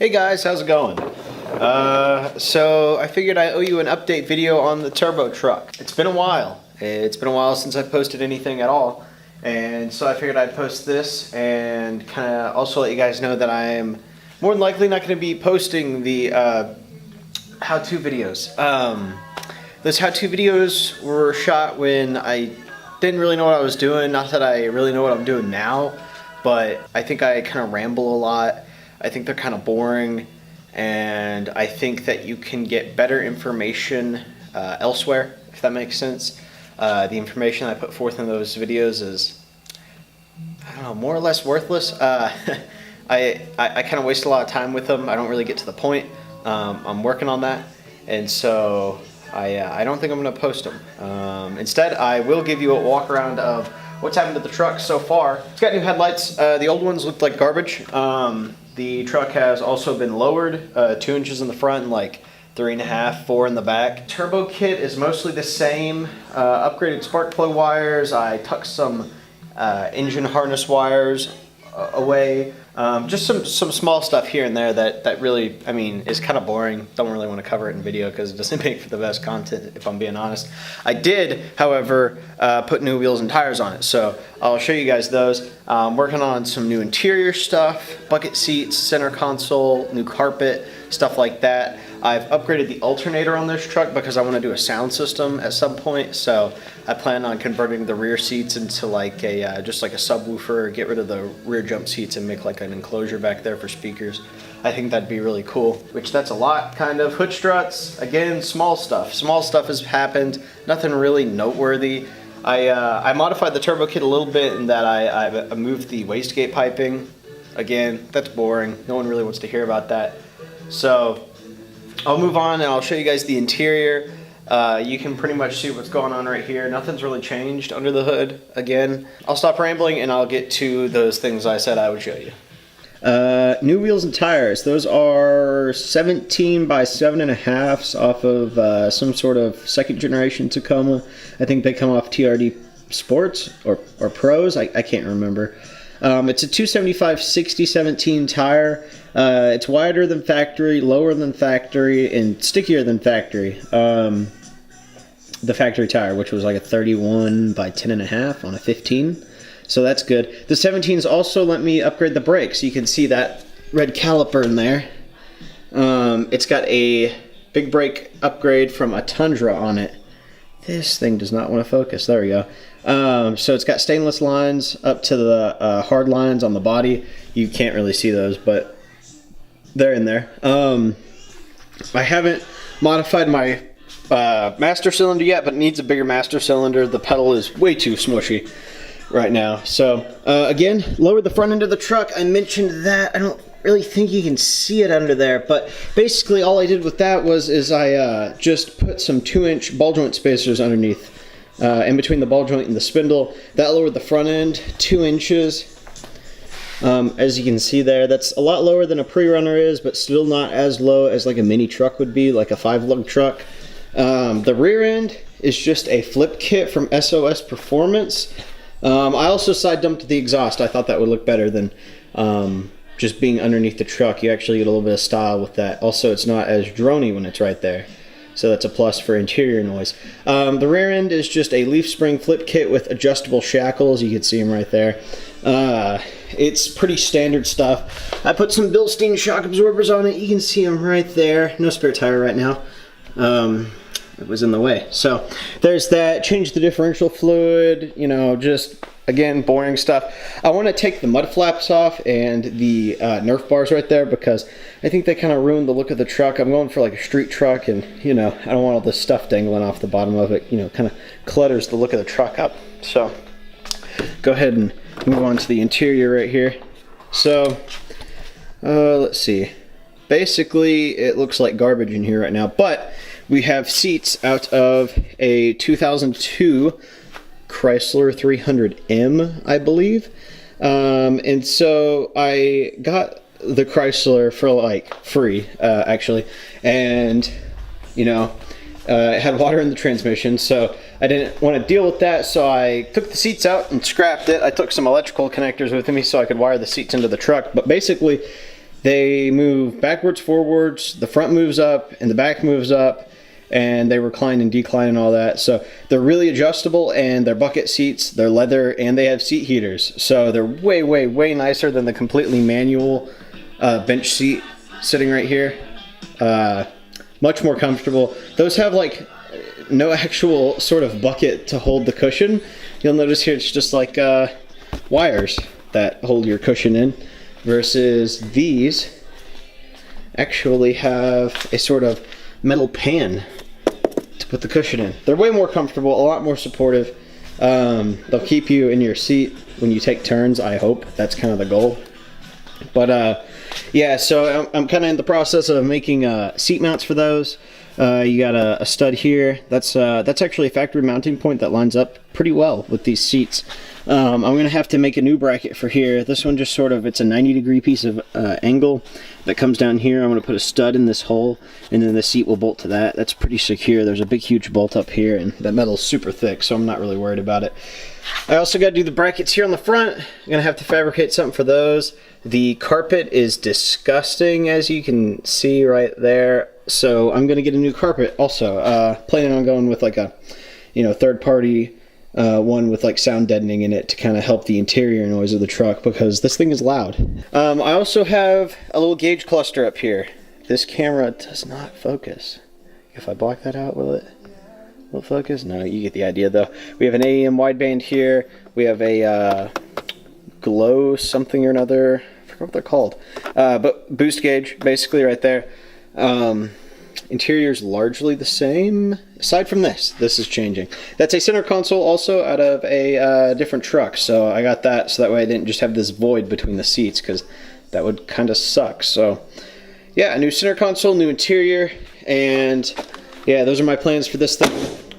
Hey guys, how's it going? So I figured I owe you an update video on the turbo truck. It's been a while. It's been a while since I posted anything at all. And so I figured I'd post this and kind of also let you guys know that I'm more than likely not going to be posting the how-to videos. Those how-to videos were shot when I didn't really know what I was doing. Not that I really know what I'm doing now, but I think I kind of ramble a lot. I think they're kind of boring, and I think that you can get better information elsewhere, if that makes sense. The information I put forth in those videos is, I don't know, more or less worthless. I kind of waste a lot of time with them. I don't really get to the point. I'm working on that, and so I don't think I'm going to post them. Instead, I will give you a walk around of what's happened to the truck so far. It's got new headlights. The old ones looked like garbage. The truck has also been lowered 2 inches in the front and like 3.5, 4 in the back. Turbo kit is mostly the same. Upgraded spark plug wires. I tucked some engine harness wires away. Just some small stuff here and there that really, I mean, is kind of boring. Don't really want to cover it in video because it doesn't make for the best content, if I'm being honest. I did, however, put new wheels and tires on it, so I'll show you guys those. Working on some new interior stuff, bucket seats, center console, new carpet, stuff like that. I've upgraded the alternator on this truck because I want to do a sound system at some point, so I plan on converting the rear seats into like a just like a subwoofer, get rid of the rear jump seats and make like an enclosure back there for speakers. I think that'd be really cool, which that's a lot, kind of. Hood struts, again, small stuff. Small stuff has happened, nothing really noteworthy. I modified the turbo kit a little bit in that I moved the wastegate piping. Again, that's boring. No one really wants to hear about that. So I'll move on and I'll show you guys the interior. You can pretty much see what's going on right here. Nothing's really changed under the hood. Again, I'll stop rambling and I'll get to those things I said I would show you. New wheels and tires. Those are 17 by 7.5s off of some sort of second generation Tacoma. I think they come off TRD Sports or Pros. I can't remember. It's a 275/60/17 tire. It's wider than factory, lower than factory, and stickier than factory. The factory tire, which was like a 31 by 10.5 on a 15. So that's good. The 17s also let me upgrade the brakes. You can see that red caliper in there. It's got a big brake upgrade from a Tundra on it. This thing does not want to focus. There we go. So it's got stainless lines up to the hard lines on the body. You can't really see those, but they're in there. I haven't modified my master cylinder yet, but it needs a bigger master cylinder. The pedal is way too smushy right now. So again, lowered the front end of the truck. I mentioned that. I don't really think you can see it under there, but basically all I did with that was I just put some 2-inch ball joint spacers underneath in between the ball joint and the spindle. That lowered the front end 2 inches. As you can see there, that's a lot lower than a pre-runner is, but still not as low as like a mini truck would be, like a 5-lug truck. The rear end is just a flip kit from SOS Performance. I also side dumped the exhaust. I thought that would look better than just being underneath the truck. You actually get a little bit of style with that. Also, it's not as droney when it's right there. So that's a plus for interior noise. The rear end is just a leaf spring flip kit with adjustable shackles. You can see them right there. It's pretty standard stuff. I put some Bilstein shock absorbers on it. You can see them right there. No spare tire right now. It was in the way. So there's that. Change the differential fluid. You know, just again, boring stuff. I want to take the mud flaps off and the Nerf bars right there because I think they kind of ruined the look of the truck. I'm going for like a street truck, and you know, I don't want all this stuff dangling off the bottom of it. You know, kind of clutters the look of the truck up. So go ahead and move on to the interior right here. So let's see. Basically, it looks like garbage in here right now, but we have seats out of a 2002 Chrysler 300M, I believe. And so I got the Chrysler for like free, actually. And, you know, it had water in the transmission, so I didn't want to deal with that. So I took the seats out and scrapped it. I took some electrical connectors with me so I could wire the seats into the truck. But basically, They move backwards, forwards, the front moves up, and the back moves up, and they recline and decline and all that. So they're really adjustable, and they're bucket seats, they're leather, and they have seat heaters. So they're way, way, way nicer than the completely manual bench seat sitting right here. Much more comfortable. Those have like no actual sort of bucket to hold the cushion. You'll notice here it's just like wires that hold your cushion in, versus these actually have a sort of metal pan to put the cushion in. They're way more comfortable, a lot more supportive. They'll keep you in your seat when you take turns, I hope. That's kind of the goal. But yeah, so I'm kind of in the process of making seat mounts for those. You got a stud here. That's actually a factory mounting point that lines up pretty well with these seats. I'm gonna have to make a new bracket for here. This one just sort of, it's a 90-degree piece of angle that comes down here. I'm gonna put a stud in this hole, and then the seat will bolt to that. That's pretty secure. There's a big huge bolt up here, and that metal's super thick, so I'm not really worried about it. I also got to do the brackets here on the front. I'm gonna have to fabricate something for those. The carpet is disgusting, as you can see right there, so I'm gonna get a new carpet also. Planning on going with like a, third-party one with like sound deadening in it to kind of help the interior noise of the truck, because this thing is loud. I also have a little gauge cluster up here. This camera does not focus. If I block that out, will it focus? No, you get the idea though. We have an AEM wideband here. We have a glow something or another. I forgot what they're called. But boost gauge basically right there. Interior's largely the same, aside from this is changing. That's a center console also out of a different truck, so I got that so that way I didn't just have this void between the seats, because that would kind of suck. So yeah, a new center console, new interior, and yeah, those are my plans for this thing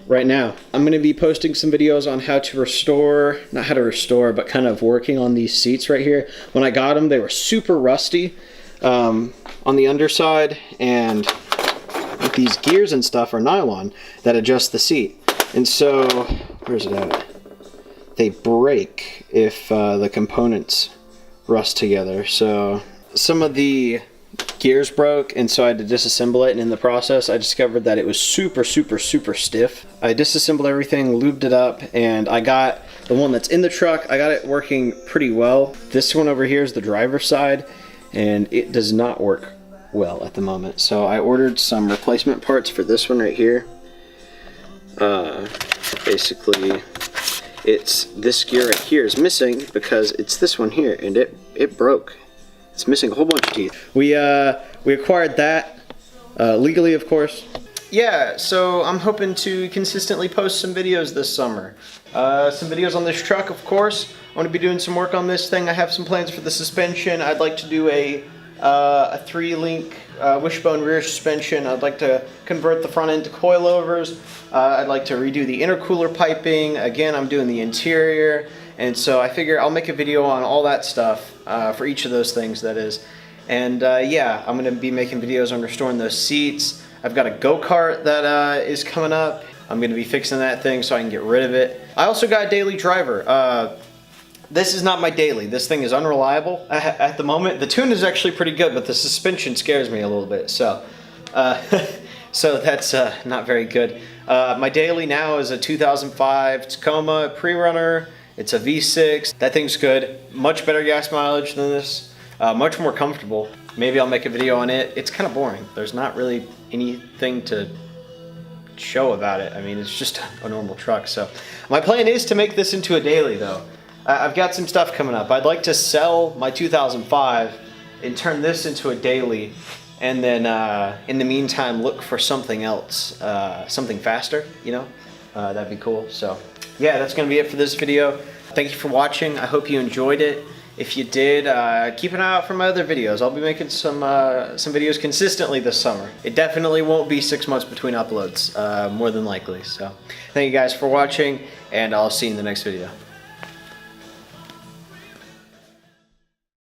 right now. I'm going to be posting some videos on how to restore, not how to restore, but kind of working on these seats right here. When I got them, they were super rusty on the underside, and these gears and stuff are nylon that adjust the seat, and so where's it at? They break if the components rust together. So some of the gears broke, and so I had to disassemble it, and in the process I discovered that it was super stiff. I disassembled everything, lubed it up, and I got the one that's in the truck. I got it working pretty well. This one over here is the driver's side, and it does not work well at the moment, so I ordered some replacement parts for this one right here. Basically it's this gear right here is missing because it's this one here, and it broke. It's missing a whole bunch of teeth. We acquired that legally, of course. Yeah, so I'm hoping to consistently post some videos this summer. Some videos on this truck, of course. I want to be doing some work on this thing. I have some plans for the suspension. I'd like to do a 3-link wishbone rear suspension. I'd like to convert the front end to coilovers. I'd like to redo the intercooler piping. Again, I'm doing the interior, and so I figure I'll make a video on all that stuff for each of those things, that is. And yeah, I'm going to be making videos on restoring those seats. I've got a go-kart that is coming up. I'm going to be fixing that thing so I can get rid of it. I also got a daily driver. This is not my daily. This thing is unreliable at the moment. The tune is actually pretty good, but the suspension scares me a little bit. So, so that's not very good. My daily now is a 2005 Tacoma pre-runner. It's a V6. That thing's good. Much better gas mileage than this. Much more comfortable. Maybe I'll make a video on it. It's kind of boring. There's not really anything to show about it. I mean, it's just a normal truck. So my plan is to make this into a daily though. I've got some stuff coming up. I'd like to sell my 2005 and turn this into a daily, and then in the meantime look for something else, something faster, that'd be cool. So yeah, that's gonna be it for this video. Thank you for watching. I hope you enjoyed it. If you did, keep an eye out for my other videos. I'll be making some videos consistently this summer. It definitely won't be 6 months between uploads, more than likely. So thank you guys for watching, and I'll see you in the next video.